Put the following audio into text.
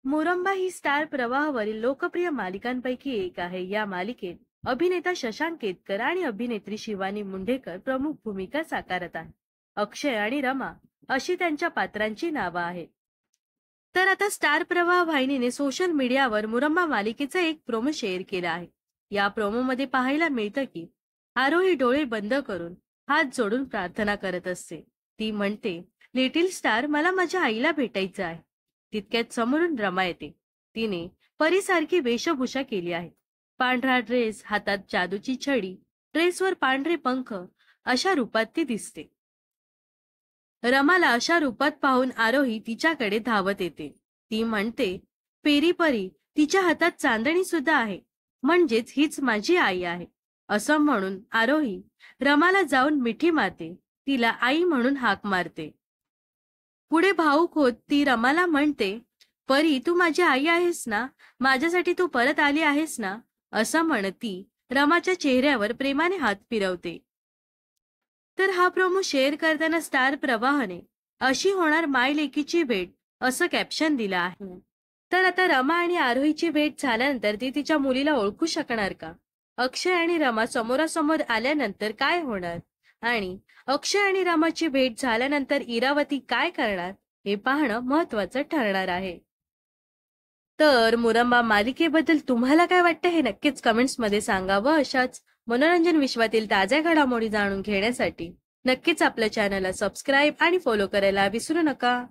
मोरंबा ही star प्रवाहावरील लोकप्रिय मालिकांपैकी एक आहे. या मालिकेत अभिनेता शशांक केतकर आणि अभिनेत्री शिवानी मुंढेकर प्रमुख भूमिका साकारत आहेत. अक्षय आणि रमा अशी त्यांच्या पात्रांची नावं आहेत. तर आता स्टार प्रवाह वाहिनीने सोशल मीडियावर मुरंबा मालिकेचा एक प्रोमो शेअर केला आहे. या प्रोमोमध्ये पाहायला मिळतं की आरोही डोळे बंद करून हात जोडून प्रार्थना करत असते. ती म्हणते, लिटिल स्टार, मला माझ्या आईला भेटायचं आहे. तितक्यात समोरून रमा येते. तिने परीसारखी वेशभूषा केली आहे. पांढरा ड्रेस, हातात जादूची छडी, ड्रेसवर पांढरे पंख, अशा रूपात ती दिसते. रमाला अशा रूपात पाहून आरोही तिच्याकडे धावत येते. ती म्हणते, पेरी परी, तिच्या हातात चांदणी सुद्धा आहे, म्हणजेच हीच माझी आई आहे. असं म्हणून आरोही रमाला जाऊन मिठी मारते. तिला आई म्हणून हाक मारते. पुढे भाऊक होत ती रमाला म्हणते, परी, तू माझी आई आहेस ना? माझ्यासाठी तू परत आली आहेस ना? असं म्हणत ती रमाच्या चेहऱ्यावर प्रेमाने हात फिरवते. तर हा प्रोमो शेअर करताना स्टार प्रवाहने अशी होणार माय लेकीची भेट असं कॅप्शन दिलं आहे. तर आता रमा आणि आरोहीची भेट झाल्यानंतर ती तिच्या मुलीला ओळखू शकणार का? अक्षय आणि रमा समोरासमोर आल्यानंतर काय होणार? आणि अक्षय आणि रमाची भेट झाल्यानंतर इरावती काय करणार हे पाहणं महत्वाचं ठरणार आहे. तर मुरंबा मालिकेबद्दल तुम्हाला काय वाटतं हे नक्कीच कमेंट्स मध्ये सांगा व अशाच मनोरंजन विश्वातील ताज्या घडामोडी जाणून घेण्यासाठी नक्कीच आपल्या चॅनलला सबस्क्राईब आणि फॉलो करायला विसरू नका.